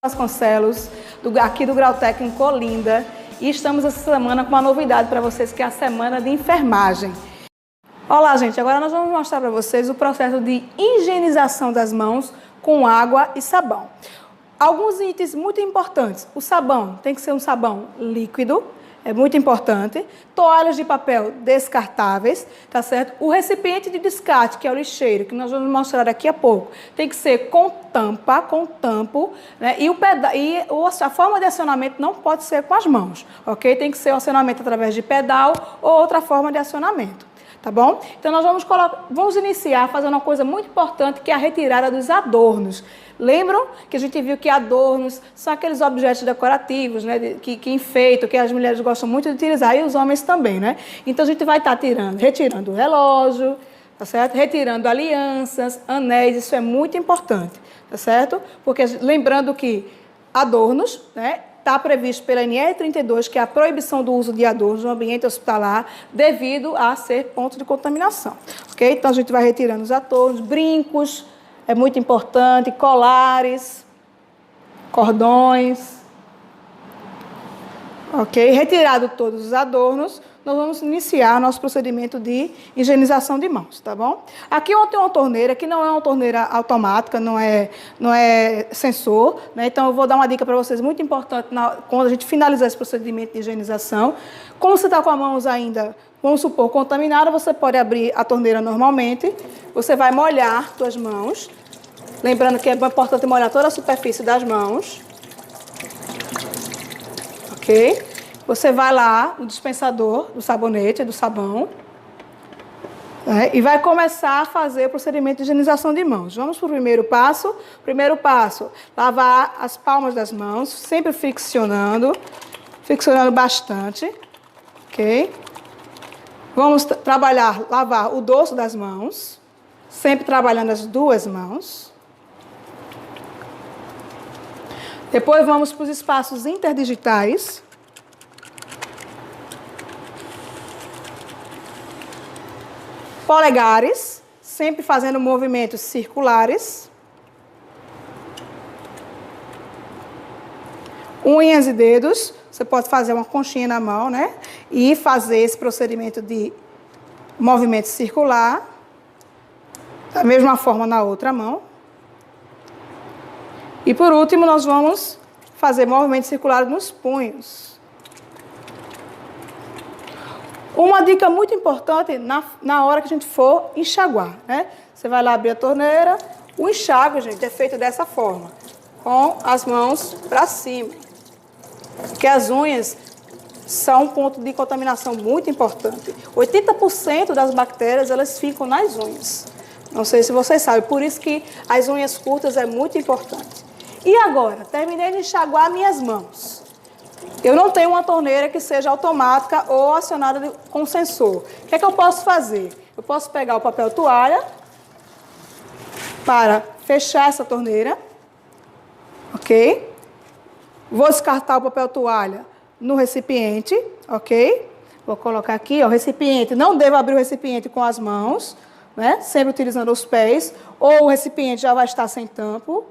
Vasconcelos, aqui do Grau Técnico Olinda, e estamos essa semana com uma novidade para vocês, que é a semana de enfermagem. Olá, gente, agora nós vamos mostrar para vocês o processo de higienização das mãos com água e sabão. Alguns itens muito importantes: o sabão tem que ser um sabão líquido, é muito importante. Toalhas de papel descartáveis, tá certo? O recipiente de descarte, que é o lixeiro, que nós vamos mostrar daqui a pouco, tem que ser com tampa, com tampo, né? A forma de acionamento não pode ser com as mãos, ok? Tem que ser o acionamento através de pedal ou outra forma de acionamento, tá bom? Então nós vamos iniciar fazendo uma coisa muito importante, que é a retirada dos adornos. Lembram que a gente viu que adornos são aqueles objetos decorativos, né, que enfeitam, que as mulheres gostam muito de utilizar, e os homens também, né? Então a gente vai estar retirando o relógio, tá certo? Retirando alianças, anéis, isso é muito importante, tá certo? Porque lembrando que adornos, né, está previsto pela NR32, que é a proibição do uso de adornos no ambiente hospitalar, devido a ser ponto de contaminação, ok? Então a gente vai retirando os adornos, brincos, é muito importante, colares, cordões, ok? Retirado todos os adornos, nós vamos iniciar nosso procedimento de higienização de mãos, tá bom? Aqui eu tenho uma torneira, que não é uma torneira automática, não é sensor, né? Então eu vou dar uma dica para vocês muito importante quando a gente finalizar esse procedimento de higienização. Como você está com as mãos ainda, vamos supor, contaminada, você pode abrir a torneira normalmente, você vai molhar suas mãos, lembrando que é importante molhar toda a superfície das mãos, ok? Você vai lá no dispensador do sabonete, do sabão, né, e vai começar a fazer o procedimento de higienização de mãos. Vamos para o primeiro passo. Primeiro passo, lavar as palmas das mãos, sempre friccionando bastante, ok? Vamos lavar o dorso das mãos, sempre trabalhando as duas mãos. Depois vamos para os espaços interdigitais. Polegares, sempre fazendo movimentos circulares. Unhas e dedos, você pode fazer uma conchinha na mão, né? E fazer esse procedimento de movimento circular. Da mesma forma na outra mão. E por último, nós vamos fazer movimentos circulares nos punhos. Uma dica muito importante na hora que a gente for enxaguar, né? Você vai lá abrir a torneira. O enxágue, gente, é feito dessa forma, com as mãos para cima. Porque as unhas são um ponto de contaminação muito importante. 80% das bactérias, elas ficam nas unhas. Não sei se vocês sabem, por isso que as unhas curtas é muito importante. E agora, terminei de enxaguar minhas mãos. Eu não tenho uma torneira que seja automática ou acionada com sensor. O que é que eu posso fazer? Eu posso pegar o papel toalha para fechar essa torneira, ok? Vou descartar o papel toalha no recipiente, ok? Vou colocar aqui, ó, o recipiente. Não devo abrir o recipiente com as mãos, né? Sempre utilizando os pés, ou o recipiente já vai estar sem tampo.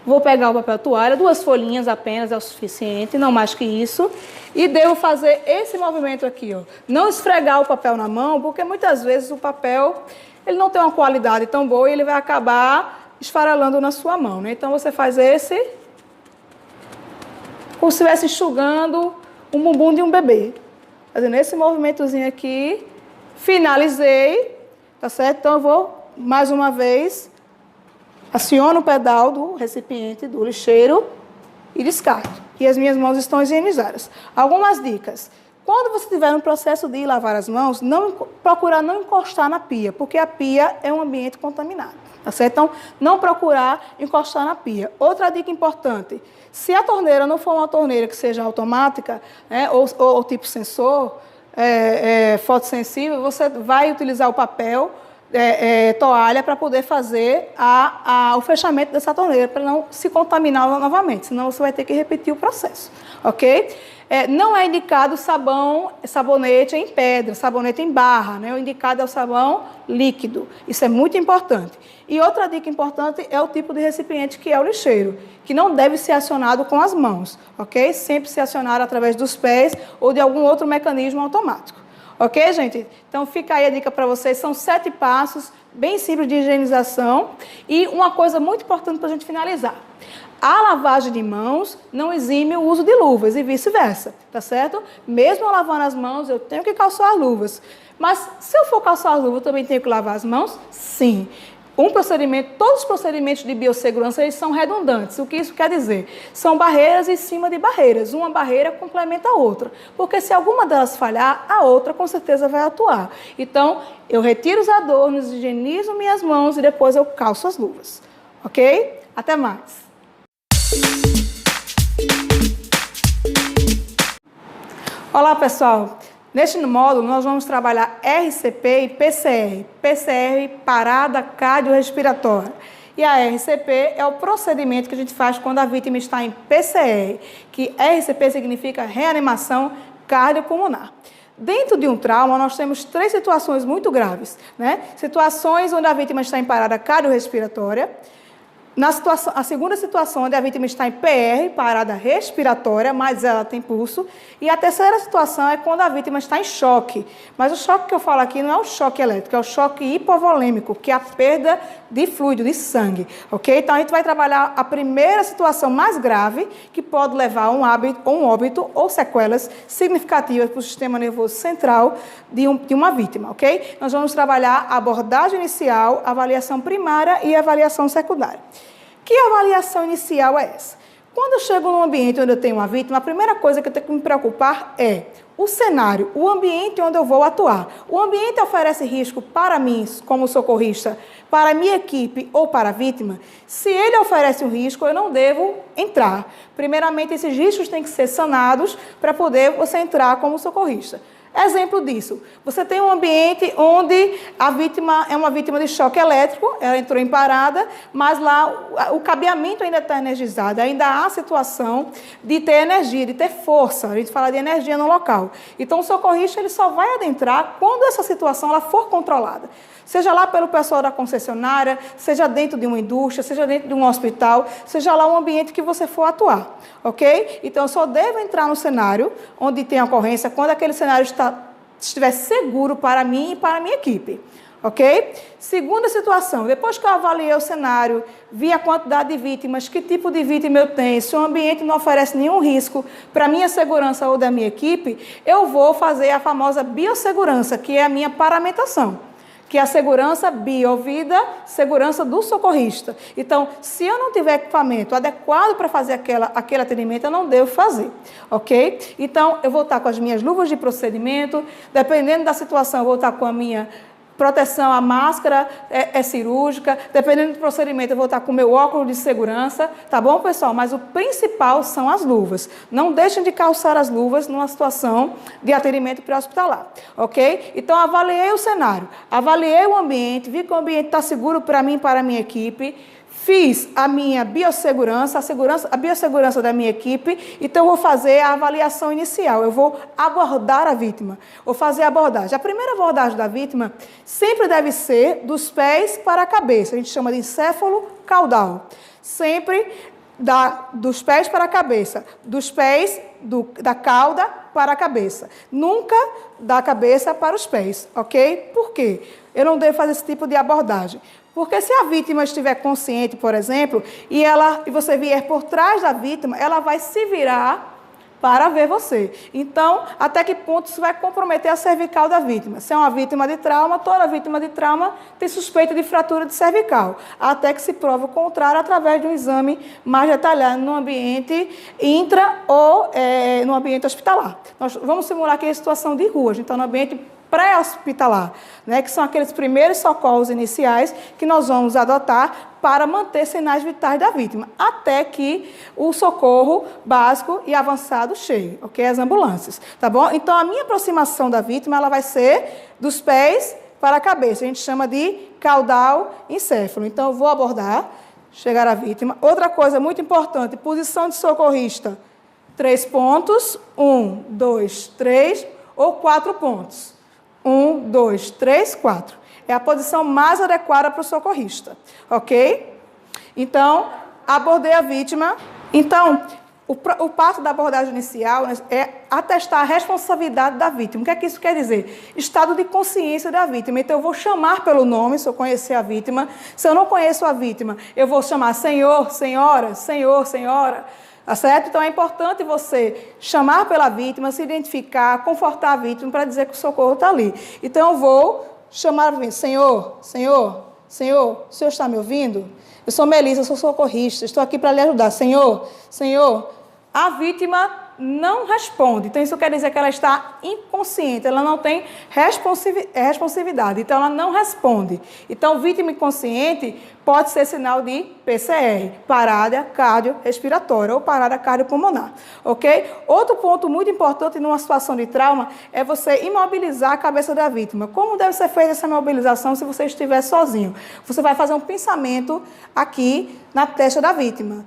Vou pegar o papel toalha, 2 folhinhas apenas é o suficiente, não mais que isso. E devo fazer esse movimento aqui, ó. Não esfregar o papel na mão, porque muitas vezes o papel ele não tem uma qualidade tão boa e ele vai acabar esfarelando na sua mão, né? Então você faz esse, como se estivesse enxugando o bumbum de um bebê. Fazendo esse movimentozinho aqui, finalizei, tá certo? Então eu vou, mais uma vez, aciono o pedal do recipiente, do lixeiro e descarto. E as minhas mãos estão higienizadas. Algumas dicas. Quando você estiver no processo de lavar as mãos, procurar não encostar na pia, porque a pia é um ambiente contaminado, tá certo? Então, não procurar encostar na pia. Outra dica importante: se a torneira não for uma torneira que seja automática, né, ou tipo sensor, fotossensível, você vai utilizar o papel, toalha para poder fazer o fechamento dessa torneira, para não se contaminar novamente, senão você vai ter que repetir o processo, ok? Não é indicado sabonete em pedra, sabonete em barra, né? O indicado é o sabão líquido, isso é muito importante. E outra dica importante é o tipo de recipiente que é o lixeiro, que não deve ser acionado com as mãos, ok? Sempre ser acionado através dos pés ou de algum outro mecanismo automático. Ok, gente? Então, fica aí a dica para vocês. São 7 passos, bem simples de higienização. E uma coisa muito importante para a gente finalizar. A lavagem de mãos não exime o uso de luvas e vice-versa, tá certo? Mesmo lavando as mãos, eu tenho que calçar as luvas. Mas, se eu for calçar as luvas, eu também tenho que lavar as mãos? Sim. Todos os procedimentos de biossegurança eles são redundantes. O que isso quer dizer? São barreiras em cima de barreiras. Uma barreira complementa a outra. Porque se alguma delas falhar, a outra com certeza vai atuar. Então, eu retiro os adornos, higienizo minhas mãos e depois eu calço as luvas. Ok? Até mais! Olá, pessoal! Neste módulo, nós vamos trabalhar RCP e PCR. PCR, parada cardiorrespiratória. E a RCP é o procedimento que a gente faz quando a vítima está em PCR, que RCP significa reanimação cardiopulmonar. Dentro de um trauma, nós temos 3 situações muito graves, né? Situações onde a vítima está em parada cardiorrespiratória. A segunda situação, onde a vítima está em PR, parada respiratória, mas ela tem pulso. E a terceira situação é quando a vítima está em choque. Mas o choque que eu falo aqui não é o choque elétrico, é o choque hipovolêmico, que é a perda de fluido, de sangue. Ok? Então, a gente vai trabalhar a primeira situação mais grave, que pode levar a um óbito ou sequelas significativas para o sistema nervoso central de uma vítima. Ok? Nós vamos trabalhar a abordagem inicial, avaliação primária e avaliação secundária. Que avaliação inicial é essa? Quando eu chego num ambiente onde eu tenho uma vítima, a primeira coisa que eu tenho que me preocupar é o cenário, o ambiente onde eu vou atuar. O ambiente oferece risco para mim, como socorrista, para a minha equipe ou para a vítima? Se ele oferece um risco, eu não devo entrar. Primeiramente, esses riscos têm que ser sanados para poder você entrar como socorrista. Exemplo disso, você tem um ambiente onde a vítima é uma vítima de choque elétrico, ela entrou em parada, mas lá o cabeamento ainda está energizado, ainda há a situação de ter energia, de ter força, a gente fala de energia no local. Então o socorrista ele só vai adentrar quando essa situação ela for controlada. Seja lá pelo pessoal da concessionária, seja dentro de uma indústria, seja dentro de um hospital, seja lá um ambiente que você for atuar, ok? Então, eu só devo entrar no cenário onde tem ocorrência quando aquele cenário estiver seguro para mim e para a minha equipe, ok? Segunda situação, depois que eu avaliei o cenário, vi a quantidade de vítimas, que tipo de vítima eu tenho, se o ambiente não oferece nenhum risco para a minha segurança ou da minha equipe, eu vou fazer a famosa biossegurança, que é a minha paramentação, que é a segurança bio-vida, segurança do socorrista. Então, se eu não tiver equipamento adequado para fazer aquele atendimento, eu não devo fazer, ok? Então, eu vou estar com as minhas luvas de procedimento, dependendo da situação, eu vou estar com a minha proteção, a máscara é cirúrgica, dependendo do procedimento, eu vou estar com o meu óculos de segurança, tá bom, pessoal? Mas o principal são as luvas. Não deixem de calçar as luvas numa situação de atendimento pré-hospitalar, ok? Então, avaliei o cenário, avaliei o ambiente, vi que o ambiente está seguro para mim e para a minha equipe, fiz a minha biossegurança, a biossegurança da minha equipe, então eu vou fazer a avaliação inicial, eu vou abordar a vítima, vou fazer a abordagem. A primeira abordagem da vítima sempre deve ser dos pés para a cabeça, a gente chama de encéfalo caudal, sempre dos pés para a cabeça, dos pés, da cauda para a cabeça, nunca da cabeça para os pés, ok? Por quê? Eu não devo fazer esse tipo de abordagem. Porque se a vítima estiver consciente, por exemplo, e você vier por trás da vítima, ela vai se virar para ver você. Então, até que ponto isso vai comprometer a cervical da vítima? Se é uma vítima de trauma, toda vítima de trauma tem suspeita de fratura de cervical, até que se prove o contrário através de um exame mais detalhado no ambiente intra ou no ambiente hospitalar. Nós vamos simular aqui a situação de rua, a gente está no ambiente pré-hospitalar, né, que são aqueles primeiros socorros iniciais que nós vamos adotar para manter sinais vitais da vítima, até que o socorro básico e avançado chegue, ok? As ambulâncias, tá bom? Então, a minha aproximação da vítima, ela vai ser dos pés para a cabeça. A gente chama de caudal encéfalo. Então, eu vou abordar, chegar à vítima. Outra coisa muito importante, posição de socorrista. 3 pontos, 1, 2, 3 ou 4 pontos. 1, 2, 3, 4. É a posição mais adequada para o socorrista, ok? Então, abordei a vítima. Então, o passo da abordagem inicial é atestar a responsabilidade da vítima. O que é que isso quer dizer? Estado de consciência da vítima. Então, eu vou chamar pelo nome, se eu conhecer a vítima. Se eu não conheço a vítima, eu vou chamar senhor, senhora, senhor, senhora. Tá certo? Então, é importante você chamar pela vítima, se identificar, confortar a vítima para dizer que o socorro está ali. Então, eu vou chamar a vítima. Senhor, senhor, senhor, o senhor está me ouvindo? Eu sou Melissa, eu sou socorrista, estou aqui para lhe ajudar. Senhor, senhor, a vítima não responde. Então, isso quer dizer que ela está inconsciente, ela não tem responsividade. Então, ela não responde. Então, vítima inconsciente pode ser sinal de PCR, parada cardiorrespiratória ou parada cardiopulmonar, ok? Outro ponto muito importante numa situação de trauma é você imobilizar a cabeça da vítima. Como deve ser feita essa imobilização se você estiver sozinho? Você vai fazer um pensamento aqui na testa da vítima.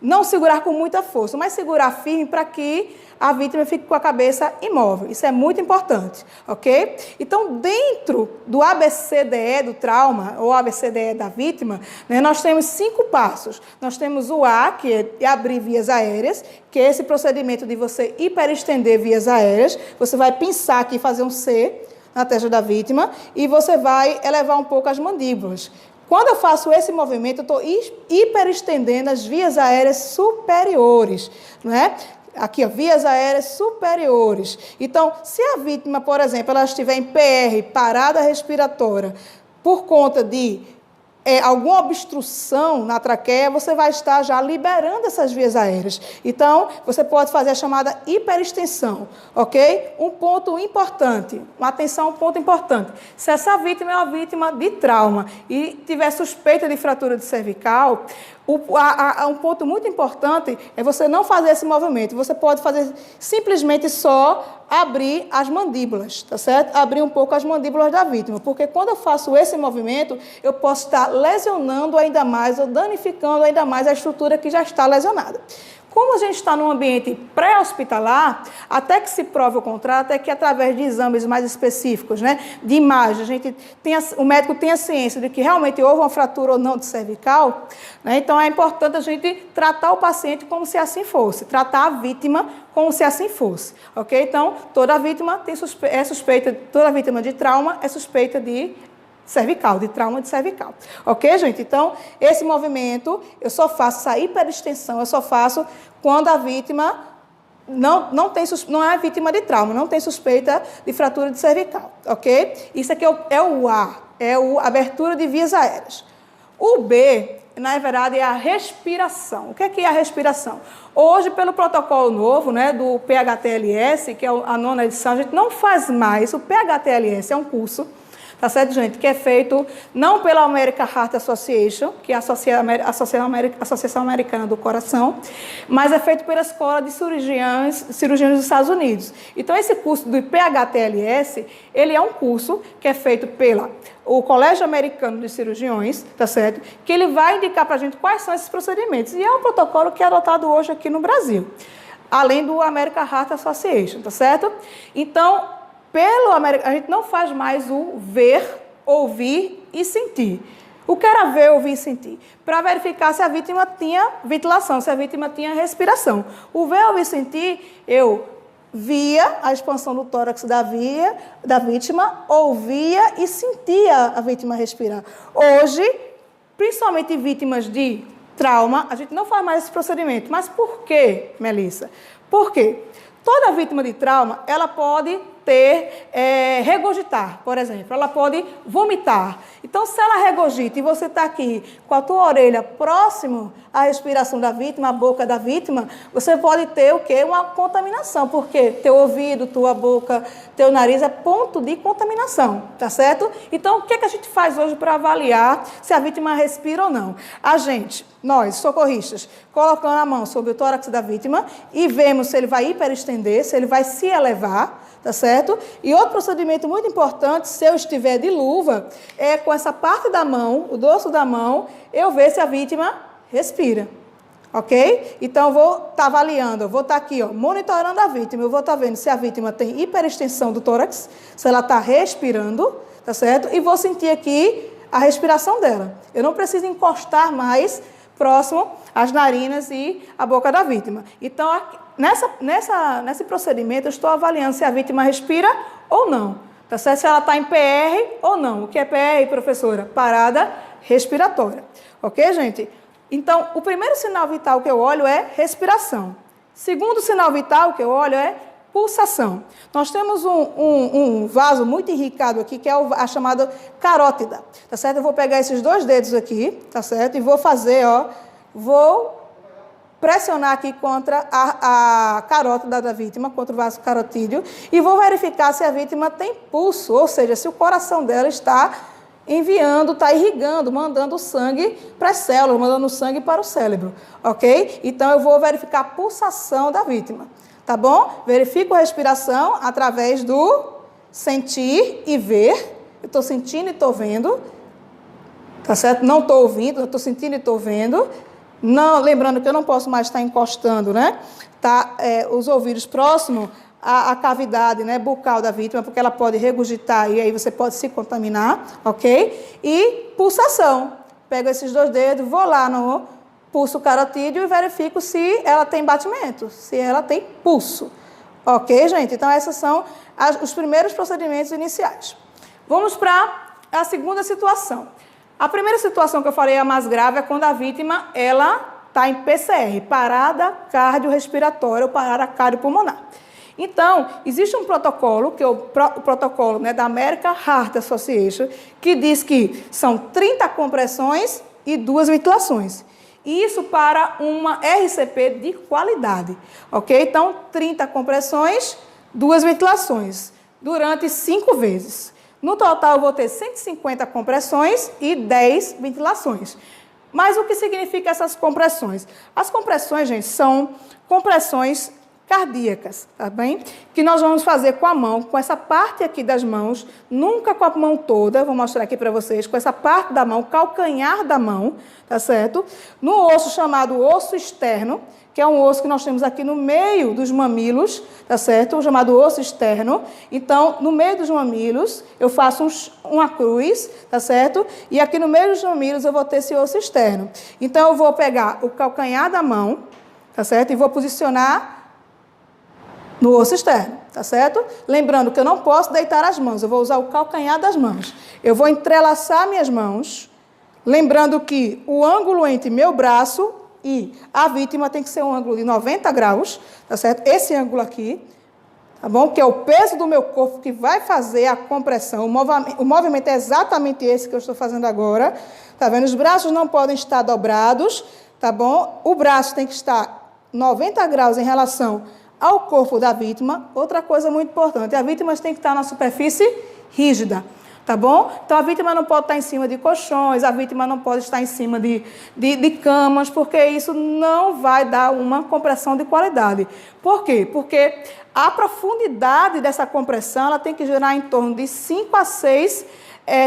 Não segurar com muita força, mas segurar firme para que a vítima fique com a cabeça imóvel. Isso é muito importante, ok? Então, dentro do ABCDE do trauma, ou ABCDE da vítima, né, nós temos 5 passos. Nós temos o A, que é abrir vias aéreas, que é esse procedimento de você hiperestender vias aéreas. Você vai pensar aqui, fazer um C na testa da vítima, e você vai elevar um pouco as mandíbulas. Quando eu faço esse movimento, eu estou hiperestendendo as vias aéreas superiores, não é? Aqui, ó, vias aéreas superiores. Então, se a vítima, por exemplo, ela estiver em PR, parada respiratória, por conta de alguma obstrução na traqueia, você vai estar já liberando essas vias aéreas. Então, você pode fazer a chamada hiperextensão, ok? Um ponto importante, atenção, um ponto importante. Se essa vítima é uma vítima de trauma e tiver suspeita de fratura de cervical, um ponto muito importante é você não fazer esse movimento. Você pode fazer simplesmente só abrir as mandíbulas, tá certo? Abrir um pouco as mandíbulas da vítima, porque quando eu faço esse movimento, eu posso estar lesionando ainda mais ou danificando ainda mais a estrutura que já está lesionada. Como a gente está num ambiente pré-hospitalar, até que se prove o contrário, até que através de exames mais específicos, né, de imagem, o médico tem a ciência de que realmente houve uma fratura ou não de cervical, né, então é importante a gente tratar o paciente como se assim fosse, tratar a vítima como se assim fosse, ok? Então, toda vítima é suspeita, toda vítima de trauma é suspeita de cervical, de trauma de cervical. Ok, gente? Então, esse movimento, eu só faço essa hiperextensão, eu só faço quando a vítima não é vítima de trauma, não tem suspeita de fratura de cervical. Ok? Isso aqui é o A, a abertura de vias aéreas. O B, na verdade, é a respiração. O que é a respiração? Hoje, pelo protocolo novo, né, do PHTLS, que é a 9ª edição, a gente não faz mais. O PHTLS é um curso, tá certo, gente? Que é feito não pela American Heart Association, que é a Associação Americana do Coração, mas é feito pela Escola de Cirurgiões dos Estados Unidos. Então, esse curso do PHTLS, ele é um curso que é feito pelo Colégio Americano de Cirurgiões, tá certo? Que ele vai indicar para a gente quais são esses procedimentos. E é um protocolo que é adotado hoje aqui no Brasil, além do American Heart Association, tá certo? Então, a gente não faz mais o ver, ouvir e sentir. O que era ver, ouvir e sentir? Para verificar se a vítima tinha ventilação, se a vítima tinha respiração. O ver, ouvir e sentir, eu via a expansão do tórax da vítima, ouvia e sentia a vítima respirar. Hoje, principalmente vítimas de trauma, a gente não faz mais esse procedimento. Mas por quê, Melissa? Por quê? Toda vítima de trauma, ela pode regurgitar, por exemplo, ela pode vomitar. Então, se ela regurgita e você está aqui com a tua orelha próximo à respiração da vítima, à boca da vítima, você pode ter o quê? Uma contaminação, porque teu ouvido, tua boca, teu nariz é ponto de contaminação, tá certo? Então, o que a gente faz hoje para avaliar se a vítima respira ou não? Nós, socorristas, colocamos a mão sobre o tórax da vítima e vemos se ele vai hiperestender, se ele vai se elevar, tá certo? E outro procedimento muito importante, se eu estiver de luva, é com essa parte da mão, o dorso da mão, eu ver se a vítima respira. Ok? Então, eu vou estar avaliando, eu vou estar aqui, ó, monitorando a vítima, eu vou estar vendo se a vítima tem hiperextensão do tórax, se ela está respirando, tá certo? E vou sentir aqui a respiração dela. Eu não preciso encostar mais próximo às narinas e à boca da vítima. Então, nesse procedimento, eu estou avaliando se a vítima respira ou não, tá certo? Se ela está em PR ou não. O que é PR, professora? Parada respiratória. Ok, gente? Então, o primeiro sinal vital que eu olho é respiração. Segundo sinal vital que eu olho é pulsação. Nós temos um vaso muito enricado aqui, que é a chamada carótida, tá certo? Eu vou pegar esses 2 dedos aqui, tá certo? E vou fazer, ó, vou pressionar aqui contra a carótida da vítima, contra o vaso carotídeo, e vou verificar se a vítima tem pulso, ou seja, se o coração dela está enviando, está irrigando, mandando sangue para as células, mandando sangue para o cérebro, ok? Então, eu vou verificar a pulsação da vítima, tá bom? Verifico a respiração através do sentir e ver. Eu estou sentindo e estou vendo, tá certo? Não estou ouvindo, eu estou sentindo e estou vendo. Não, lembrando que eu não posso mais estar encostando, né? Tá, os ouvidos próximos a cavidade, né, bucal da vítima, porque ela pode regurgitar e aí você pode se contaminar, ok? E pulsação. Pego esses 2 dedos, vou lá no pulso carotídeo e verifico se ela tem batimento, se ela tem pulso. Ok, gente? Então, esses são os primeiros procedimentos iniciais. Vamos para a segunda situação. A primeira situação que eu falei, a mais grave, é quando a vítima ela está em PCR, parada cardiorrespiratória ou parada cardiopulmonar. Então, existe um protocolo, que é o protocolo, né, da American Heart Association, que diz que são 30 compressões e 2 ventilações. Isso para uma RCP de qualidade, ok? Então, 30 compressões, 2 ventilações, durante 5 vezes. No total, eu vou ter 150 compressões e 10 ventilações. Mas o que significa essas compressões? As compressões, gente, são compressões cardíacas, tá bem? Que nós vamos fazer com a mão, com essa parte aqui das mãos, nunca com a mão toda, vou mostrar aqui para vocês, com essa parte da mão, calcanhar da mão, tá certo? No osso chamado osso externo, que é um osso que nós temos aqui no meio dos mamilos, tá certo? O chamado osso externo. Então, no meio dos mamilos, eu faço uma cruz, tá certo? E aqui no meio dos mamilos eu vou ter esse osso externo. Então, eu vou pegar o calcanhar da mão, tá certo? E vou posicionar no osso externo, tá certo? Lembrando que eu não posso deitar as mãos, eu vou usar o calcanhar das mãos. Eu vou entrelaçar minhas mãos, lembrando que o ângulo entre meu braço e a vítima tem que ser um ângulo de 90 graus, tá certo? Esse ângulo aqui, tá bom? Que é o peso do meu corpo que vai fazer a compressão. O movimento é exatamente esse que eu estou fazendo agora, tá vendo? Os braços não podem estar dobrados, tá bom? O braço tem que estar 90 graus em relação ao corpo da vítima. Outra coisa muito importante, a vítima tem que estar na superfície rígida, tá bom? Então, a vítima não pode estar em cima de colchões, a vítima não pode estar em cima de camas, porque isso não vai dar uma compressão de qualidade. Por quê? Porque a profundidade dessa compressão ela tem que girar em torno de 5 a 6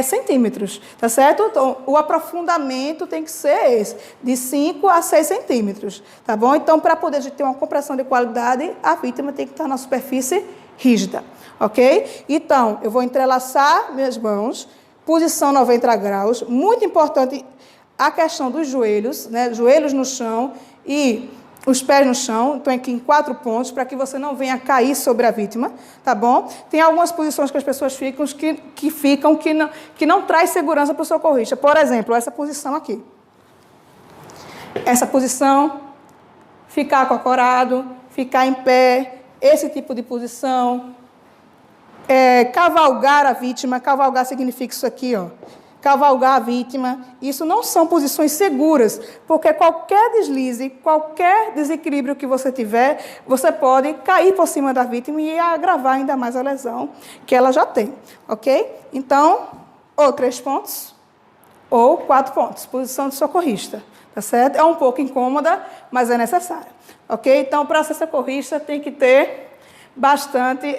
centímetros, tá certo? Então, o aprofundamento tem que ser esse, de 5 a 6 centímetros, tá bom? Então, para poder ter uma compressão de qualidade, a vítima tem que estar na superfície rígida, ok? Então, eu vou entrelaçar minhas mãos, posição 90 graus, muito importante a questão dos joelhos, né? Joelhos no chão e os pés no chão, então aqui em 4 pontos, para que você não venha cair sobre a vítima, tá bom? Tem algumas posições que as pessoas ficam que não traz segurança para o socorrista. Por exemplo, essa posição aqui. Essa posição, ficar acocorado, ficar em pé, esse tipo de posição. Cavalgar a vítima, cavalgar significa isso aqui, ó. Cavalgar a vítima, isso não são posições seguras, porque qualquer deslize, qualquer desequilíbrio que você tiver, você pode cair por cima da vítima e agravar ainda mais a lesão que ela já tem, ok? Então, ou 3 pontos, ou 4 pontos, posição de socorrista, tá certo? É um pouco incômoda, mas é necessária, ok? Então, para ser socorrista, tem que ter bastante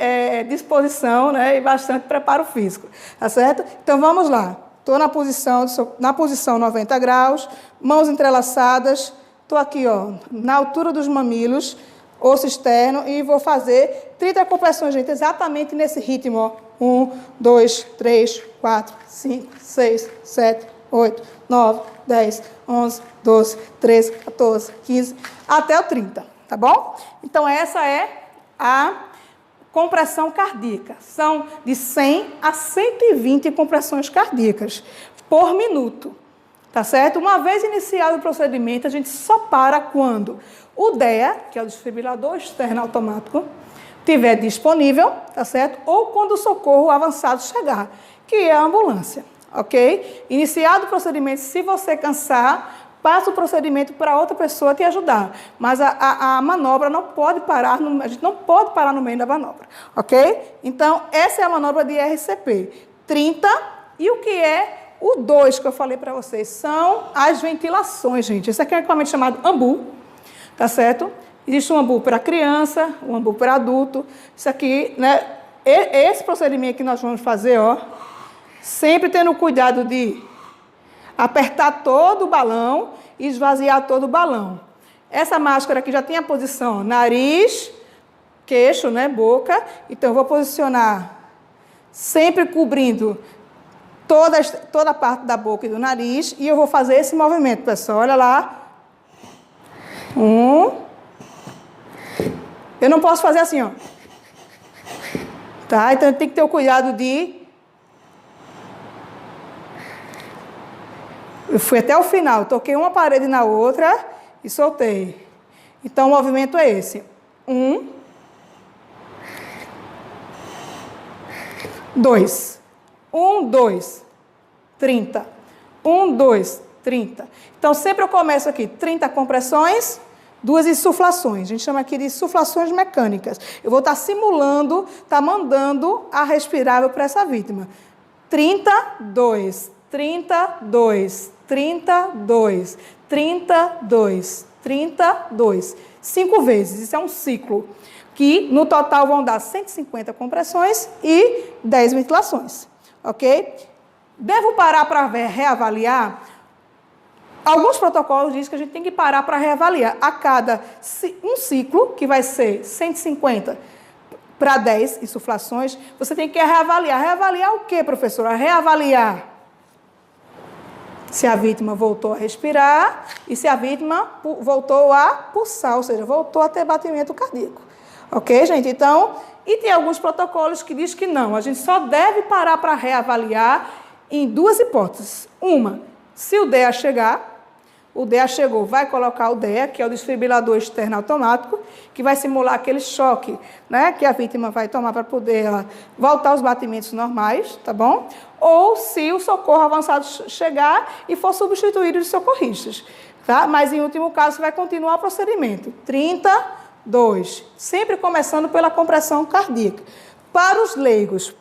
disposição, né, e bastante preparo físico, tá certo? Então, vamos lá. Estou na posição 90 graus, mãos entrelaçadas, estou aqui, ó, na altura dos mamilos, osso externo, e vou fazer 30 compressões, gente, exatamente nesse ritmo, ó. 1, 2, 3, 4, 5, 6, 7, 8, 9, 10, 11, 12, 13, 14, 15, até o 30, tá bom? Então, essa é a compressão cardíaca. São de 100 a 120 compressões cardíacas por minuto, tá certo? Uma vez iniciado o procedimento, a gente só para quando o DEA, que é o desfibrilador externo automático, estiver disponível, tá certo? Ou quando o socorro avançado chegar, que é a ambulância, ok? Iniciado o procedimento, se você cansar, passa o procedimento para outra pessoa te ajudar. Mas a manobra não pode parar, a gente não pode parar no meio da manobra, ok? Então, essa é a manobra de RCP. 30, e o que é o 2 que eu falei para vocês? São as ventilações, gente. Esse aqui é um equipamento chamado AMBU, tá certo? Existe um AMBU para criança, um AMBU para adulto. Isso aqui, né? Esse procedimento que nós vamos fazer, ó, sempre tendo cuidado de apertar todo o balão e esvaziar todo o balão. Essa máscara aqui já tem a posição nariz, queixo, né, boca. Então, eu vou posicionar sempre cobrindo toda a parte da boca e do nariz. E eu vou fazer esse movimento, pessoal. Olha lá. 1. Eu não posso fazer assim, ó. Tá? Então, tem que ter o cuidado de... Eu fui até o final, toquei uma parede na outra e soltei. Então, o movimento é esse. 1, 2. 1, 2, 30. 1, 2, 30. Então, sempre eu começo aqui, 30 compressões, 2 insuflações. A gente chama aqui de insuflações mecânicas. Eu vou estar simulando, mandando a respirável para essa vítima. 32, 32, 32, 32, 32. 5 vezes. Isso é um ciclo. Que no total vão dar 150 compressões e 10 ventilações. Ok? Devo parar para reavaliar? Alguns protocolos dizem que a gente tem que parar para reavaliar. A cada um ciclo, que vai ser 150 para 10 insuflações, você tem que reavaliar. Reavaliar o quê, professora? Reavaliar se a vítima voltou a respirar e se a vítima voltou a pulsar, ou seja, voltou a ter batimento cardíaco. Ok, gente? Então, e tem alguns protocolos que dizem que não. A gente só deve parar para reavaliar em 2 hipóteses. Uma, se o DEA chegar, o DEA chegou, vai colocar o DEA, que é o desfibrilador externo automático, que vai simular aquele choque, né, que a vítima vai tomar para poder voltar aos batimentos normais, tá bom? Ou se o socorro avançado chegar e for substituído de socorristas, tá? Mas, em último caso, vai continuar o procedimento. 32, sempre começando pela compressão cardíaca. Para os leigos,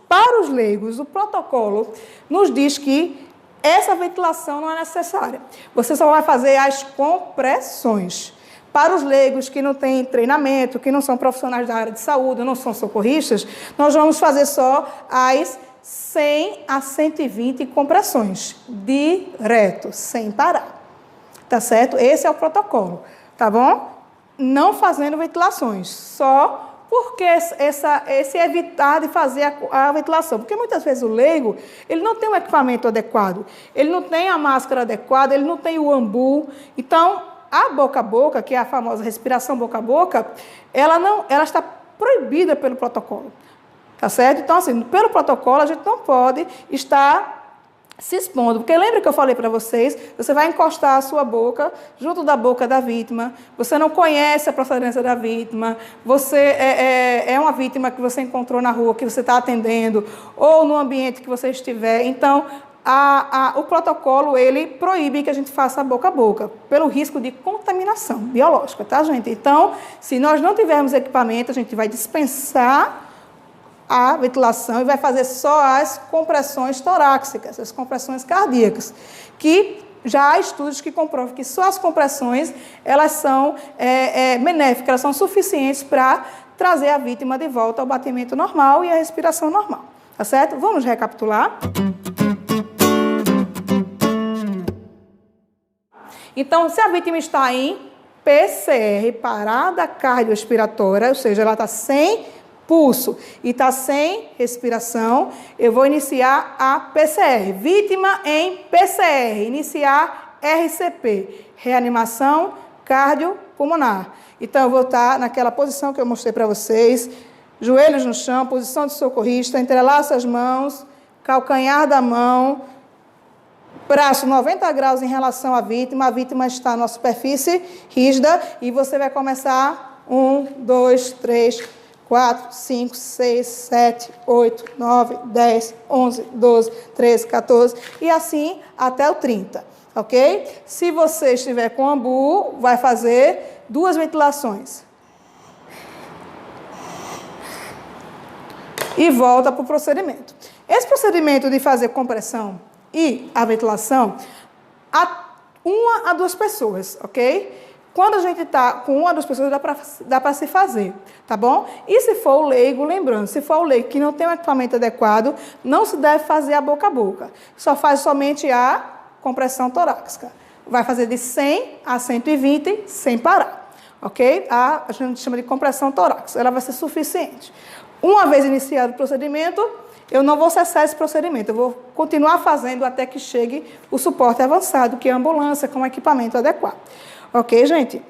o protocolo nos diz que essa ventilação não é necessária. Você só vai fazer as compressões. Para os leigos que não têm treinamento, que não são profissionais da área de saúde, não são socorristas, nós vamos fazer só as 100 a 120 compressões, direto, sem parar. Tá certo? Esse é o protocolo, tá bom? Não fazendo ventilações, só porque esse evitar de fazer a ventilação. Porque muitas vezes o leigo, ele não tem o equipamento adequado, ele não tem a máscara adequada, ele não tem o AMBU. Então, a boca a boca, que é a famosa respiração boca a boca, ela está proibida pelo protocolo. Tá certo? Então, assim, pelo protocolo, a gente não pode estar se expondo. Porque lembra que eu falei para vocês, você vai encostar a sua boca junto da boca da vítima, você não conhece a procedência da vítima, você é uma vítima que você encontrou na rua, que você está atendendo, ou no ambiente que você estiver. Então, o protocolo, ele proíbe que a gente faça boca a boca, pelo risco de contaminação biológica, tá, gente? Então, se nós não tivermos equipamento, a gente vai dispensar a ventilação e vai fazer só as compressões torácicas, as compressões cardíacas, que já há estudos que comprovam que só as compressões, elas são benéficas, elas são suficientes para trazer a vítima de volta ao batimento normal e à respiração normal. Tá certo? Vamos recapitular? Então, se a vítima está em PCR, parada cardiorrespiratória, ou seja, ela está sem pulso e está sem respiração, eu vou iniciar a PCR. Vítima em PCR, iniciar RCP, reanimação cardiopulmonar. Então, eu vou estar naquela posição que eu mostrei para vocês, joelhos no chão, posição de socorrista, entrelaça as mãos, calcanhar da mão, braço 90 graus em relação à vítima, a vítima está na superfície rígida e você vai começar 1, 2, 3, 4, 5, 6, 7, 8, 9, 10, 11, 12, 13, 14 e assim até o 30, ok? Se você estiver com ambu, vai fazer 2 ventilações. E volta para o procedimento. Esse procedimento de fazer compressão e a ventilação, a 1 a 2 pessoas, ok? Quando a gente está com 1 a 2 pessoas, dá para se fazer, tá bom? E se for o leigo, lembrando, se for o leigo que não tem um equipamento adequado, não se deve fazer a boca. Só faz somente a compressão torácica. Vai fazer de 100 a 120 sem parar, ok? A gente chama de compressão torácica. Ela vai ser suficiente. Uma vez iniciado o procedimento, eu não vou cessar esse procedimento, eu vou continuar fazendo até que chegue o suporte avançado, que é a ambulância com equipamento adequado. Ok, gente?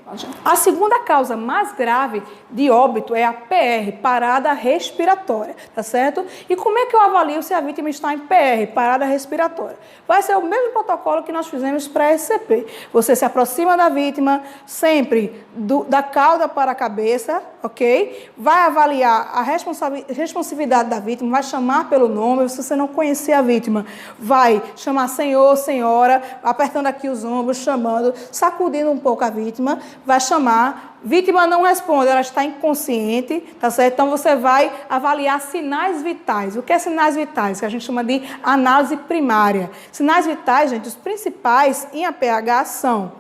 A segunda causa mais grave de óbito é a PR, parada respiratória, tá certo? E como é que eu avalio se a vítima está em PR, parada respiratória? Vai ser o mesmo protocolo que nós fizemos para a SCP. Você se aproxima da vítima, sempre da cauda para a cabeça, ok? Vai avaliar a responsividade da vítima, vai chamar pelo nome, se você não conhecer a vítima, vai chamar senhor, senhora, apertando aqui os ombros, chamando, sacudindo um pouco a vítima, vai chamar, vítima não responde, ela está inconsciente, tá certo? Então você vai avaliar sinais vitais. O que é sinais vitais? Que a gente chama de análise primária. Sinais vitais, gente, os principais em APH são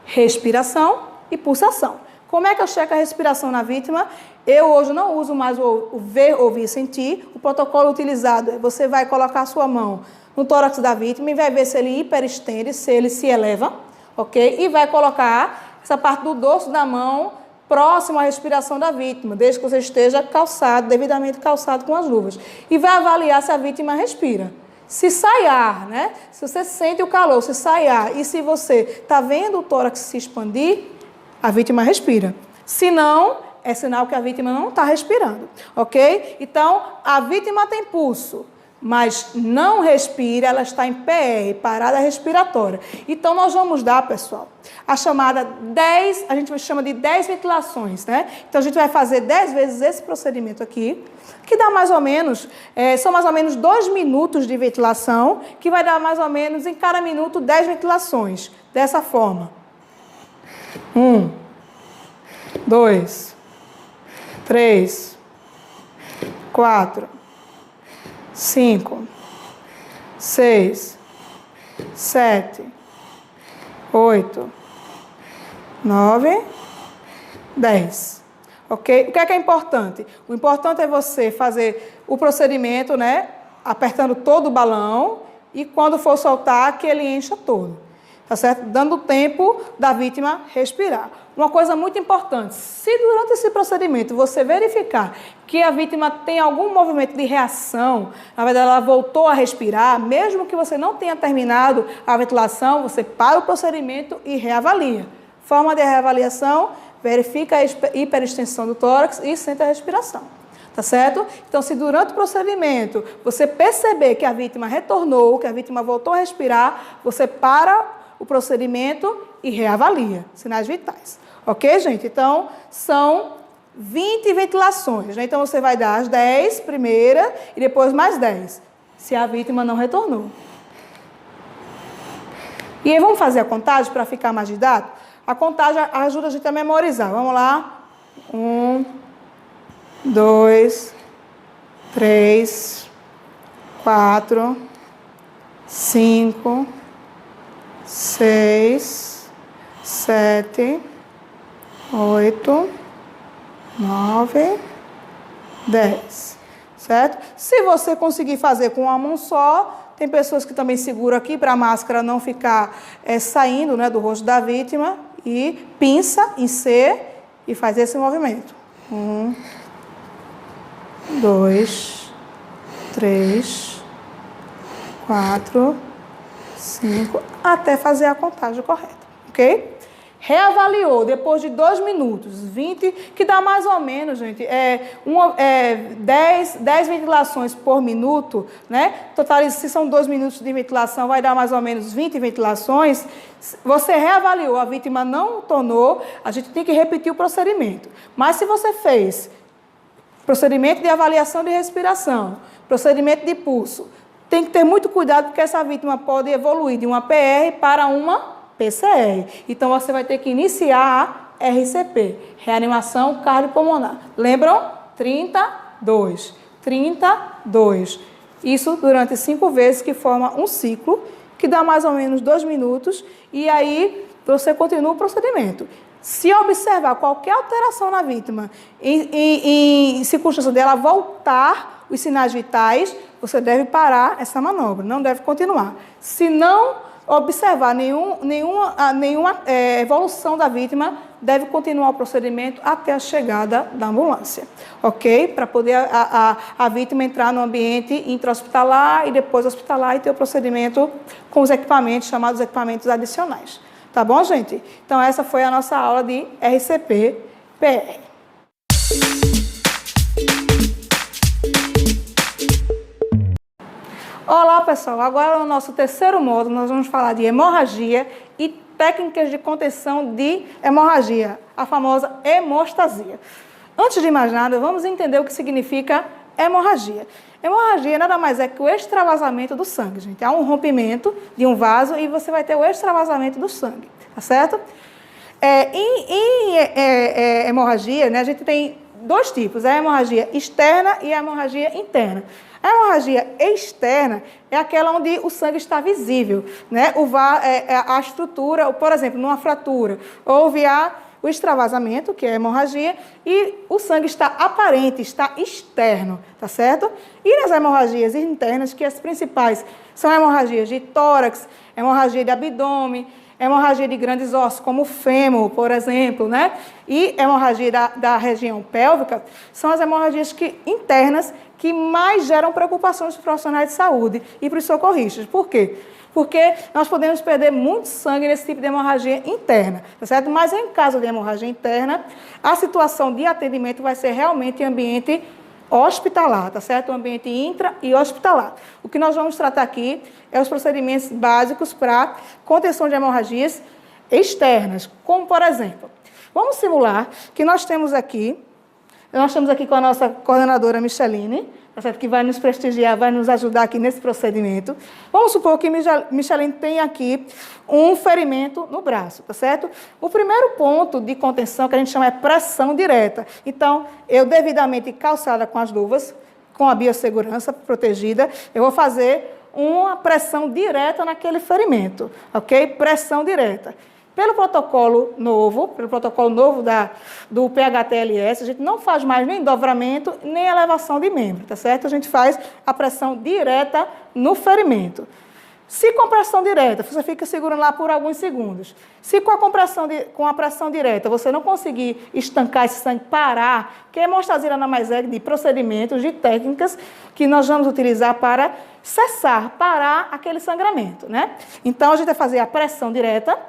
respiração e pulsação. Como é que eu checo a respiração na vítima? Eu hoje não uso mais o ver, ouvir, sentir. O protocolo utilizado é você vai colocar a sua mão no tórax da vítima e vai ver se ele hiperestende, se ele se eleva, ok? E vai colocar essa parte do dorso da mão próximo à respiração da vítima, desde que você esteja calçado, devidamente calçado com as luvas. E vai avaliar se a vítima respira. Se sai ar, né? Se você sente o calor, se sai ar, e se você está vendo o tórax se expandir, a vítima respira. Se não, é sinal que a vítima não está respirando, ok? Então, a vítima tem pulso, mas não respira, ela está em PR, parada respiratória. Então, nós vamos dar, pessoal, a chamada 10, a gente chama de 10 ventilações, né? Então, a gente vai fazer 10 vezes esse procedimento aqui, que dá mais ou menos, são mais ou menos 2 minutos de ventilação, que vai dar mais ou menos, em cada minuto, 10 ventilações, dessa forma. 1, 2, 3, 4, 5, 6, 7, 8, 9, 10. Ok? O que é importante? O importante é você fazer o procedimento, né? Apertando todo o balão e quando for soltar, que ele encha todo. Tá certo? Dando tempo da vítima respirar. Uma coisa muito importante, se durante esse procedimento você verificar que a vítima tem algum movimento de reação, na verdade ela voltou a respirar, mesmo que você não tenha terminado a ventilação, você para o procedimento e reavalia. Forma de reavaliação, verifica a hiperextensão do tórax e sente a respiração. Tá certo? Então, se durante o procedimento você perceber que a vítima retornou, que a vítima voltou a respirar, você para o procedimento e reavalia sinais vitais. Ok, gente? Então, são 20 ventilações, né? Então, você vai dar as 10 primeira e depois mais 10, se a vítima não retornou. E aí, vamos fazer a contagem para ficar mais didático? A contagem ajuda a gente a memorizar. Vamos lá. 1, 2, 3, 4, 5, 6, 7, 8, 9, 10, certo? Se você conseguir fazer com uma mão só, tem pessoas que também seguram aqui para a máscara não ficar saindo, né, do rosto da vítima, e pinça em C e faz esse movimento. 1, 2, 3, 4, 5, até fazer a contagem correta, ok? Reavaliou depois de 2 minutos, 20, que dá mais ou menos, gente, 10 ventilações por minuto, né? Totaliza, se são 2 minutos de ventilação, vai dar mais ou menos 20 ventilações. Você reavaliou, a vítima não tornou, a gente tem que repetir o procedimento. Mas se você fez procedimento de avaliação de respiração, procedimento de pulso, tem que ter muito cuidado, porque essa vítima pode evoluir de uma PR para uma PCR. Então, você vai ter que iniciar a RCP, reanimação cardiopulmonar. Lembram? 32. 32. Isso durante 5 vezes, que forma um ciclo, que dá mais ou menos 2 minutos, e aí você continua o procedimento. Se observar qualquer alteração na vítima, em circunstância dela voltar os sinais vitais, você deve parar essa manobra, não deve continuar. Se não observar nenhuma evolução da vítima, deve continuar o procedimento até a chegada da ambulância, ok? Para poder a vítima entrar no ambiente intra-hospitalar e depois hospitalar e ter o procedimento com os equipamentos, chamados equipamentos adicionais. Tá bom, gente? Então, essa foi a nossa aula de RCP-PR. Olá, pessoal. Agora, no nosso terceiro módulo, nós vamos falar de hemorragia e técnicas de contenção de hemorragia, a famosa hemostasia. Antes de mais nada, vamos entender o que significa hemorragia. Hemorragia nada mais é que o extravasamento do sangue, gente. Há um rompimento de um vaso e você vai ter o extravasamento do sangue, tá certo? Em hemorragia, né, a gente tem 2 tipos, a hemorragia externa e a hemorragia interna. A hemorragia externa é aquela onde o sangue está visível, né? A estrutura, por exemplo, numa fratura, houve o extravasamento, que é a hemorragia, e o sangue está aparente, está externo, tá certo? E nas hemorragias internas, que as principais são hemorragias de tórax, hemorragia de abdômen, hemorragia de grandes ossos, como o fêmur, por exemplo, né? E hemorragia da região pélvica, são as hemorragias internas que mais geram preocupações para os profissionais de saúde e para os socorristas. Por quê? Porque nós podemos perder muito sangue nesse tipo de hemorragia interna, tá certo? Mas em caso de hemorragia interna, a situação de atendimento vai ser realmente em ambiente hospitalar, tá certo? Um ambiente intra e hospitalar. O que nós vamos tratar aqui é os procedimentos básicos para contenção de hemorragias externas, como por exemplo, vamos simular que nós estamos aqui com a nossa coordenadora Micheline, tá certo? Que vai nos prestigiar, vai nos ajudar aqui nesse procedimento. Vamos supor que Micheline tem aqui um ferimento no braço, tá certo? O primeiro ponto de contenção que a gente chama é pressão direta. Então, eu devidamente calçada com as luvas, com a biossegurança protegida, eu vou fazer uma pressão direta naquele ferimento, ok? Pressão direta. Pelo protocolo novo do PHTLS, a gente não faz mais nem dobramento, nem elevação de membro, tá certo? A gente faz a pressão direta no ferimento. Se com pressão direta, você fica segurando lá por alguns segundos. Se com a pressão direta você não conseguir estancar esse sangue, parar, que a hemostasia nada mais é de procedimentos, de técnicas que nós vamos utilizar para cessar, parar aquele sangramento, né? Então, a gente vai fazer a pressão direta.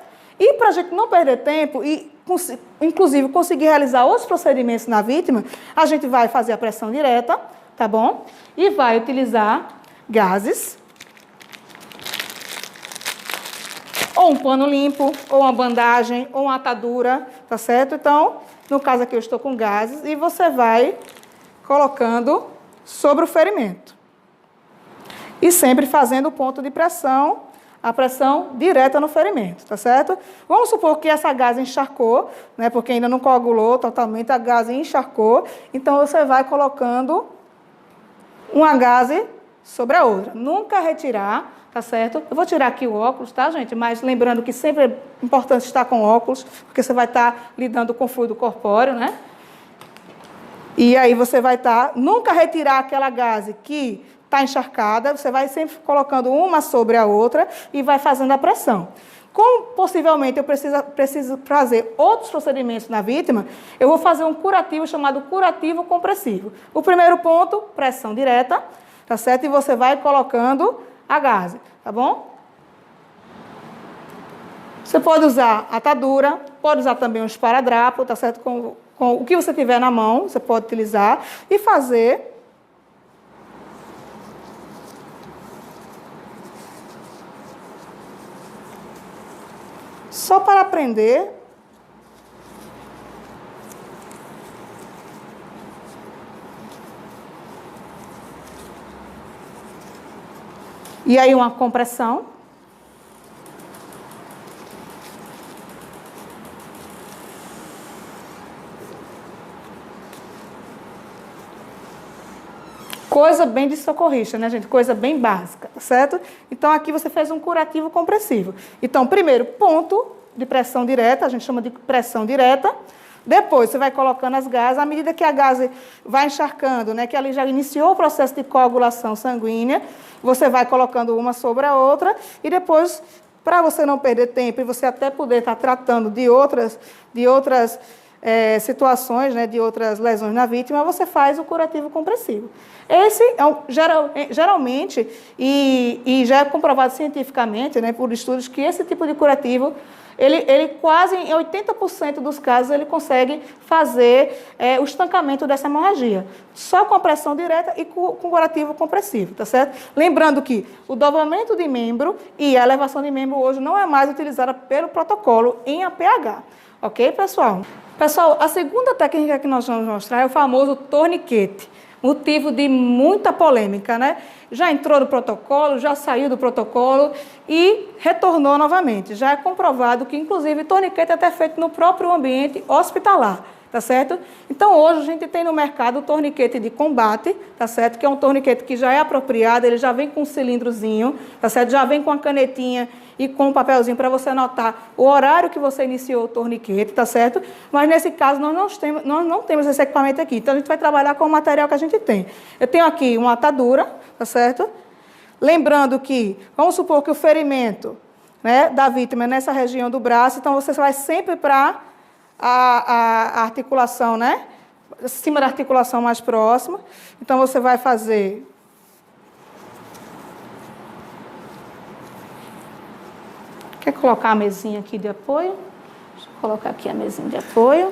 E para a gente não perder tempo e, inclusive, conseguir realizar outros procedimentos na vítima, a gente vai fazer a pressão direta, tá bom? E vai utilizar gases, ou um pano limpo, ou uma bandagem, ou uma atadura, tá certo? Então, no caso aqui eu estou com gases e você vai colocando sobre o ferimento. E sempre fazendo o ponto de pressão, a pressão direta no ferimento, tá certo? Vamos supor que essa gase encharcou, né, porque ainda não coagulou totalmente, a gase encharcou. Então, você vai colocando uma gase sobre a outra. Nunca retirar, tá certo? Eu vou tirar aqui o óculos, tá, gente? Mas lembrando que sempre é importante estar com óculos, porque você vai estar lidando com fluido corpóreo, né? E aí você vai estar, nunca retirar aquela gase que está encharcada, você vai sempre colocando uma sobre a outra e vai fazendo a pressão. Como possivelmente eu preciso fazer outros procedimentos na vítima, eu vou fazer um curativo chamado curativo compressivo. O primeiro ponto, pressão direta, tá certo? E você vai colocando a gase, tá bom? Você pode usar atadura, pode usar também um esparadrapo, tá certo? Com o que você tiver na mão, você pode utilizar e fazer só para aprender. E aí uma compressão. Coisa bem de socorrista, né, gente? Coisa bem básica, tá certo? Então, aqui você fez um curativo compressivo. Então, primeiro, ponto de pressão direta, a gente chama de pressão direta. Depois, você vai colocando as gases. À medida que a gase vai encharcando, né, que ali já iniciou o processo de coagulação sanguínea, você vai colocando uma sobre a outra. E depois, para você não perder tempo e você até poder estar tratando de outras situações, né, de outras lesões na vítima, você faz o curativo compressivo. Esse é geralmente, e já é comprovado cientificamente, né, por estudos, que esse tipo de curativo, ele quase em 80% dos casos, ele consegue fazer o estancamento dessa hemorragia. Só com a pressão direta e com curativo compressivo, tá certo? Lembrando que o dobramento de membro e a elevação de membro hoje não é mais utilizada pelo protocolo em APH. Ok, pessoal? Pessoal, a segunda técnica que nós vamos mostrar é o famoso torniquete. Motivo de muita polêmica, né? Já entrou no protocolo, já saiu do protocolo e retornou novamente. Já é comprovado que, inclusive, torniquete é até feito no próprio ambiente hospitalar, tá certo? Então, hoje a gente tem no mercado o torniquete de combate, tá certo? Que é um torniquete que já é apropriado, ele já vem com um cilindrozinho, tá certo? Já vem com a canetinha e com um papelzinho para você anotar o horário que você iniciou o torniquete, tá certo? Mas nesse caso nós não temos esse equipamento aqui, então a gente vai trabalhar com o material que a gente tem. Eu tenho aqui uma atadura, tá certo? Lembrando que, vamos supor que o ferimento, né, da vítima é nessa região do braço, então você vai sempre para a articulação, né? Acima da articulação mais próxima. Então você vai fazer... Quer colocar a mesinha aqui de apoio? Deixa eu colocar aqui a mesinha de apoio.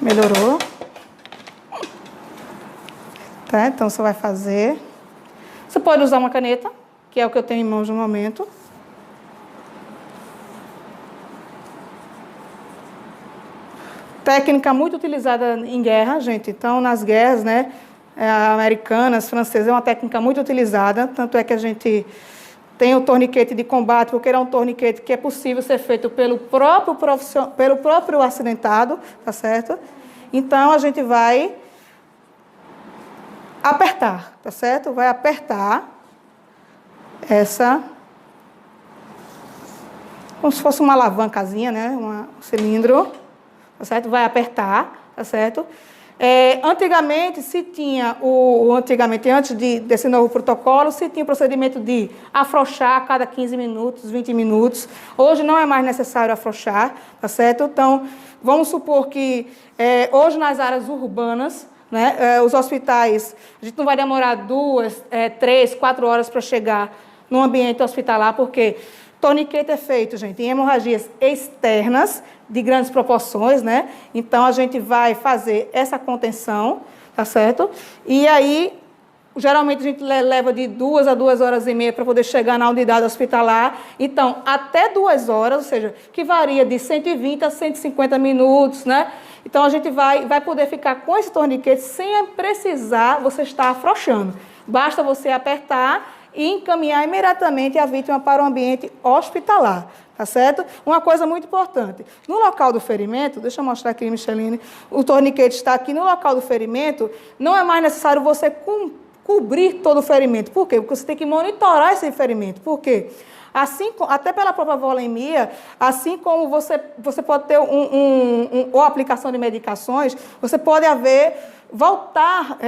Melhorou. Tá, então você vai fazer. Você pode usar uma caneta, que é o que eu tenho em mãos no momento. Técnica muito utilizada em guerra, gente. Então, nas guerras, né? Americanas, francesas, é uma técnica muito utilizada, tanto é que a gente tem o torniquete de combate, porque é um torniquete que é possível ser feito pelo próprio acidentado, tá certo? Então, a gente vai apertar, tá certo? Vai apertar essa, como se fosse uma alavancazinha, né? Um cilindro, tá certo? Vai apertar, tá certo? Antigamente, se tinha antes desse novo protocolo, se tinha o procedimento de afrouxar a cada 15 minutos, 20 minutos. Hoje não é mais necessário afrouxar, tá certo? Então, vamos supor que hoje nas áreas urbanas, né, os hospitais, a gente não vai demorar 2, 3, 4 horas para chegar no ambiente hospitalar, porque torniquete é feito, gente, em hemorragias externas, de grandes proporções, né? Então, a gente vai fazer essa contenção, tá certo? E aí, geralmente, a gente leva de 2 a 2 horas e meia para poder chegar na unidade hospitalar. Então, até 2 horas, ou seja, que varia de 120 a 150 minutos, né? Então, a gente vai poder ficar com esse torniquete sem precisar você estar afrouxando. Basta você apertar e encaminhar imediatamente a vítima para o ambiente hospitalar, tá certo? Uma coisa muito importante, no local do ferimento, deixa eu mostrar aqui, Micheline, o torniquete está aqui, no local do ferimento, não é mais necessário você cobrir todo o ferimento. Por quê? Porque você tem que monitorar esse ferimento. Por quê? Assim, até pela própria volemia, assim como você pode ter ou aplicação de medicações, você pode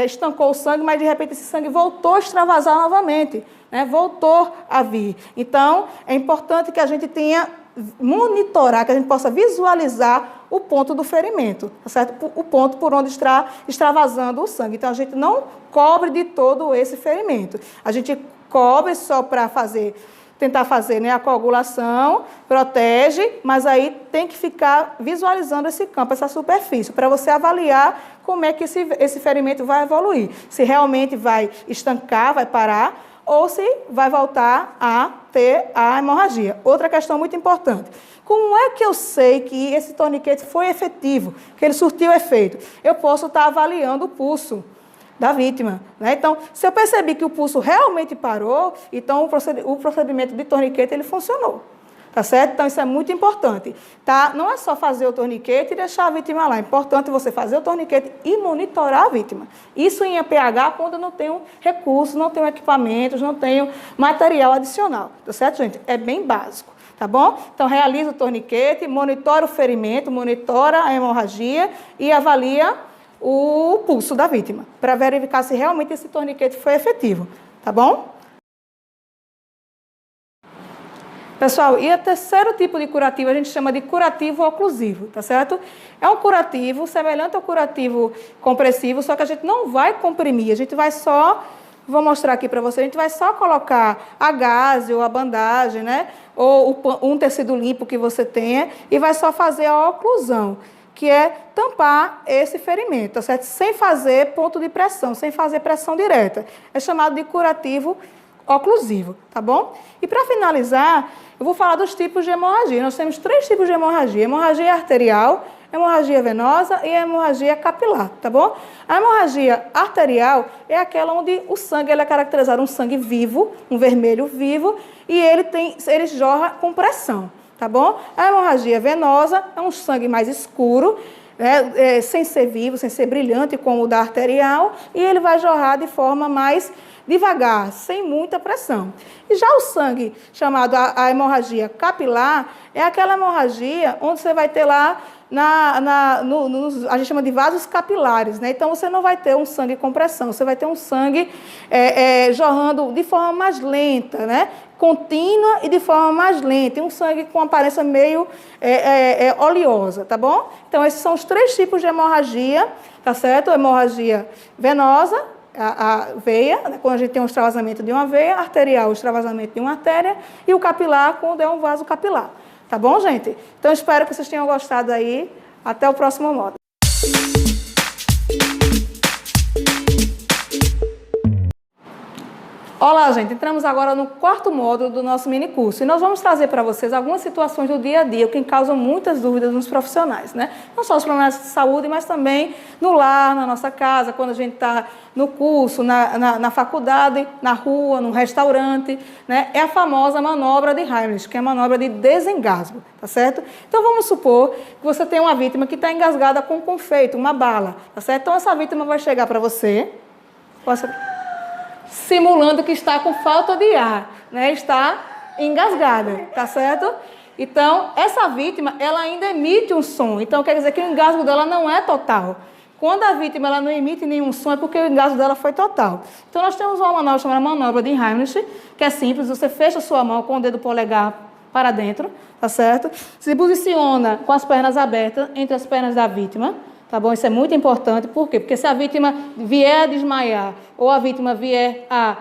estancou o sangue, mas de repente esse sangue voltou a extravasar novamente, né? Voltou a vir. Então, é importante que a gente tenha monitorar, que a gente possa visualizar o ponto do ferimento, tá certo? O ponto por onde está extravasando o sangue. Então, a gente não cobre de todo esse ferimento. A gente cobre só para tentar fazer, né, a coagulação, protege, mas aí tem que ficar visualizando esse campo, essa superfície, para você avaliar como é que esse ferimento vai evoluir. Se realmente vai estancar, vai parar, ou se vai voltar a ter a hemorragia. Outra questão muito importante. Como é que eu sei que esse torniquete foi efetivo, que ele surtiu efeito? Eu posso estar avaliando o pulso da vítima, né? Então, se eu percebi que o pulso realmente parou, então o procedimento de torniquete ele funcionou, tá certo? Então, isso é muito importante, tá? Não é só fazer o torniquete e deixar a vítima lá, é importante você fazer o torniquete e monitorar a vítima. Isso em APH quando eu não tenho recursos, não tenho equipamentos, não tenho material adicional, tá certo, gente? É bem básico, tá bom? Então, realiza o torniquete, monitora o ferimento, monitora a hemorragia e avalia o pulso da vítima, para verificar se realmente esse torniquete foi efetivo, tá bom? Pessoal, e o terceiro tipo de curativo a gente chama de curativo oclusivo, tá certo? É um curativo semelhante ao curativo compressivo, só que a gente não vai comprimir, a gente vai só, vou mostrar aqui para você, a gente vai só colocar a gaze ou a bandagem, né? Ou um tecido limpo que você tenha e vai só fazer a oclusão, que é tampar esse ferimento, tá certo? Sem fazer ponto de pressão, sem fazer pressão direta. É chamado de curativo oclusivo, tá bom? E para finalizar, eu vou falar dos tipos de hemorragia. Nós temos 3 tipos de hemorragia: hemorragia arterial, hemorragia venosa e hemorragia capilar, tá bom? A hemorragia arterial é aquela onde o sangue ele é caracterizado um sangue vivo, um vermelho vivo, e ele jorra com pressão. Tá bom? A hemorragia venosa é um sangue mais escuro, né, sem ser vivo, sem ser brilhante como o da arterial, e ele vai jorrar de forma mais devagar, sem muita pressão. E já o sangue, chamado a hemorragia capilar, é aquela hemorragia onde você vai ter lá, a gente chama de vasos capilares, né? Então, você não vai ter um sangue com pressão, você vai ter um sangue jorrando de forma mais lenta, né? Contínua e de forma mais lenta, e um sangue com aparência meio oleosa, tá bom? Então, esses são os 3 tipos de hemorragia, tá certo? A hemorragia venosa, a veia, né, quando a gente tem um extravasamento de uma veia, arterial, o extravasamento de uma artéria, e o capilar, quando é um vaso capilar. Tá bom, gente? Então, espero que vocês tenham gostado aí. Até o próximo módulo. Olá, gente. Entramos agora no 4º módulo do nosso mini curso. E nós vamos trazer para vocês algumas situações do dia a dia que causam muitas dúvidas nos profissionais, né? Não só os problemas de saúde, mas também no lar, na nossa casa, quando a gente está no curso, na faculdade, na rua, no restaurante, né? É a famosa manobra de Heimlich, que é a manobra de desengasgo, tá certo? Então, vamos supor que você tem uma vítima que está engasgada com um confeito, uma bala, tá certo? Então, essa vítima vai chegar para você, simulando que está com falta de ar, né? Está engasgada, tá certo? Então, essa vítima, ela ainda emite um som. Então, quer dizer que o engasgo dela não é total. Quando a vítima ela não emite nenhum som, é porque o engasgo dela foi total. Então, nós temos uma manobra chamada manobra de Heimlich, que é simples. Você fecha a sua mão com o dedo polegar para dentro, tá certo? Se posiciona com as pernas abertas entre as pernas da vítima. Tá bom? Isso é muito importante. Por quê? Porque se a vítima vier a desmaiar ou a vítima vier a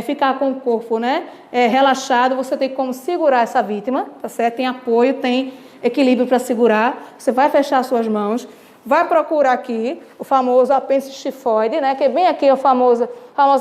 ficar com o corpo, né, relaxado, você tem como segurar essa vítima, tá certo? Tem apoio, tem equilíbrio para segurar. Você vai fechar as suas mãos, vai procurar aqui o famoso apêndice xifoide, né, que é bem aqui a famosa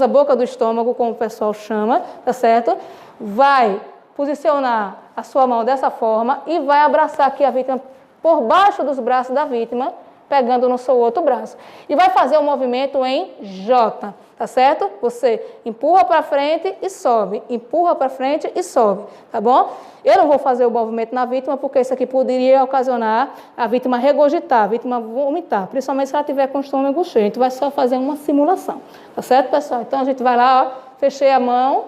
boca do estômago, como o pessoal chama, tá certo? Vai posicionar a sua mão dessa forma e vai abraçar aqui a vítima por baixo dos braços da vítima, pegando no seu outro braço. E vai fazer o movimento em J, tá certo? Você empurra para frente e sobe, empurra para frente e sobe, tá bom? Eu não vou fazer o movimento na vítima, porque isso aqui poderia ocasionar a vítima regurgitar, a vítima vomitar, principalmente se ela tiver com o estômago cheio. A gente vai só fazer uma simulação, tá certo, pessoal? Então, a gente vai lá, ó, fechei a mão,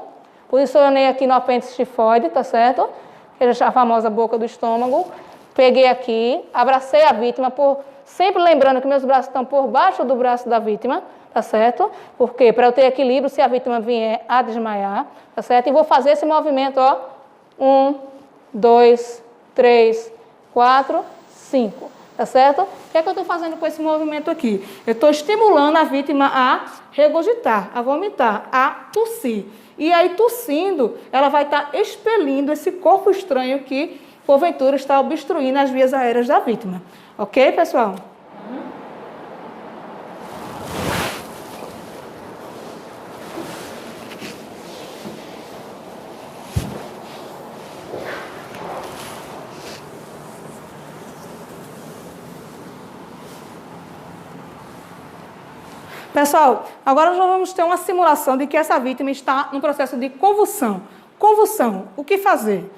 posicionei aqui no apêndice tifoide, tá certo? Que é a famosa boca do estômago. Peguei aqui, abracei a vítima, sempre lembrando que meus braços estão por baixo do braço da vítima, tá certo? Porque para eu ter equilíbrio, se a vítima vier a desmaiar, tá certo? E vou fazer esse movimento, ó. 1, 2, 3, 4, 5, tá certo? O que é que eu estou fazendo com esse movimento aqui? Eu estou estimulando a vítima a regurgitar, a vomitar, a tossir. E aí, tossindo, ela vai estar expelindo esse corpo estranho que, porventura, está obstruindo as vias aéreas da vítima. Ok, pessoal? Pessoal, agora nós vamos ter uma simulação de que essa vítima está no processo de convulsão. Convulsão, o que fazer?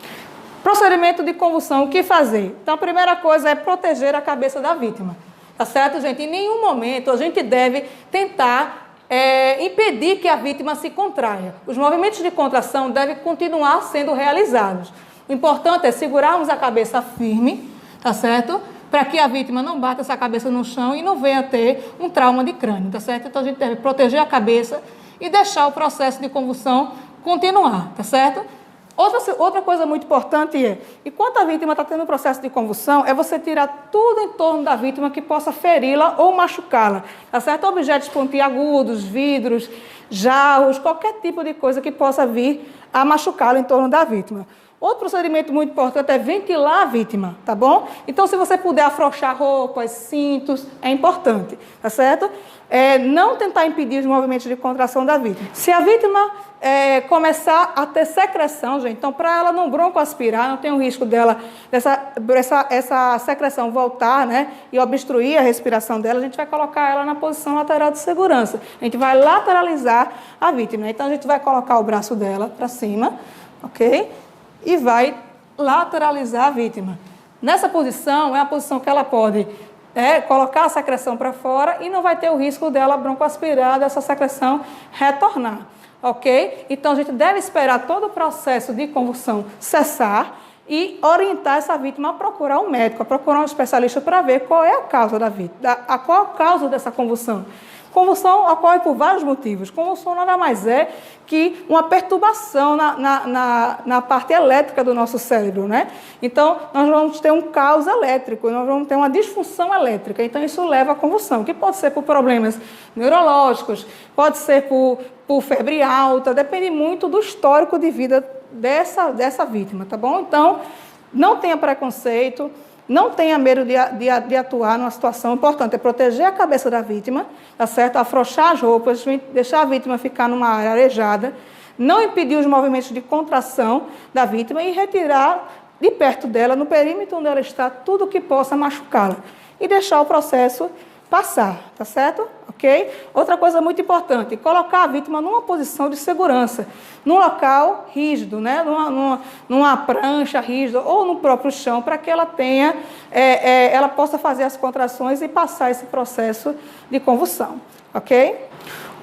Procedimento de convulsão, o que fazer? Então, a primeira coisa é proteger a cabeça da vítima. Tá certo, gente? Em nenhum momento a gente deve tentar impedir que a vítima se contraia. Os movimentos de contração devem continuar sendo realizados. O importante é segurarmos a cabeça firme, tá certo? Para que a vítima não bata essa cabeça no chão e não venha ter um trauma de crânio, tá certo? Então, a gente deve proteger a cabeça e deixar o processo de convulsão continuar, tá certo? Outra coisa muito importante é, enquanto a vítima está tendo um processo de convulsão, é você tirar tudo em torno da vítima que possa feri-la ou machucá-la, tá certo? Objetos pontiagudos, vidros, jarros, qualquer tipo de coisa que possa vir a machucá-la em torno da vítima. Outro procedimento muito importante é ventilar a vítima, tá bom? Então, se você puder afrouxar roupas, cintos, é importante, tá certo? Não tentar impedir os movimentos de contração da vítima. Se a vítima começar a ter secreção, gente, então, para ela não broncoaspirar, não tem o risco dela, essa secreção voltar, né, e obstruir a respiração dela, a gente vai colocar ela na posição lateral de segurança. A gente vai lateralizar a vítima. Então, a gente vai colocar o braço dela para cima, ok? E vai lateralizar a vítima. Nessa posição, é a posição que ela pode colocar a secreção para fora e não vai ter o risco dela broncoaspirar, dessa secreção retornar, ok? Então, a gente deve esperar todo o processo de convulsão cessar e orientar essa vítima a procurar um médico, a procurar um especialista para ver qual é a causa da vítima, qual a causa dessa convulsão. Convulsão ocorre por vários motivos. Convulsão nada mais é que uma perturbação na parte elétrica do nosso cérebro, né? Então, nós vamos ter um caos elétrico, nós vamos ter uma disfunção elétrica. Então, isso leva à convulsão, que pode ser por problemas neurológicos, pode ser por febre alta, depende muito do histórico de vida dessa vítima, tá bom? Então, não tenha preconceito. Não tenha medo de atuar numa situação importante. É proteger a cabeça da vítima, tá certo? Afrouxar as roupas, deixar a vítima ficar numa área arejada, não impedir os movimentos de contração da vítima e retirar de perto dela, no perímetro onde ela está, tudo que possa machucá-la. E deixar o processo passar, tá certo? Ok? Outra coisa muito importante, colocar a vítima numa posição de segurança, num local rígido, né? numa prancha rígida ou no próprio chão, para que ela tenha, ela possa fazer as contrações e passar esse processo de convulsão, ok?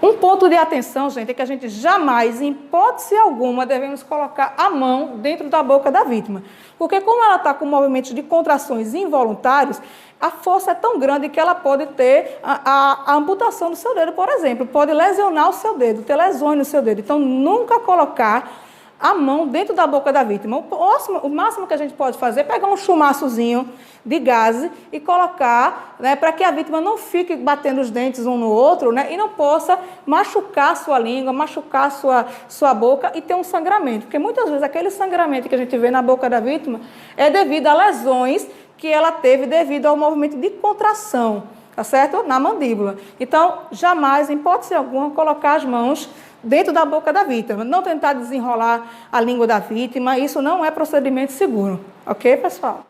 Um ponto de atenção, gente, é que a gente jamais, em hipótese alguma, devemos colocar a mão dentro da boca da vítima. Porque como ela está com movimentos de contrações involuntários, a força é tão grande que ela pode ter a amputação do seu dedo, por exemplo. Pode lesionar o seu dedo, ter lesões no seu dedo. Então, nunca colocar a mão dentro da boca da vítima. O máximo que a gente pode fazer é pegar um chumaçozinho de gaze e colocar, né, para que a vítima não fique batendo os dentes um no outro, né, e não possa machucar a sua língua, machucar a sua boca e ter um sangramento. Porque muitas vezes aquele sangramento que a gente vê na boca da vítima é devido a lesões que ela teve devido ao movimento de contração, tá certo? Na mandíbula. Então, jamais, em hipótese alguma, colocar as mãos dentro da boca da vítima. Não tentar desenrolar a língua da vítima, isso não é procedimento seguro. Ok, pessoal?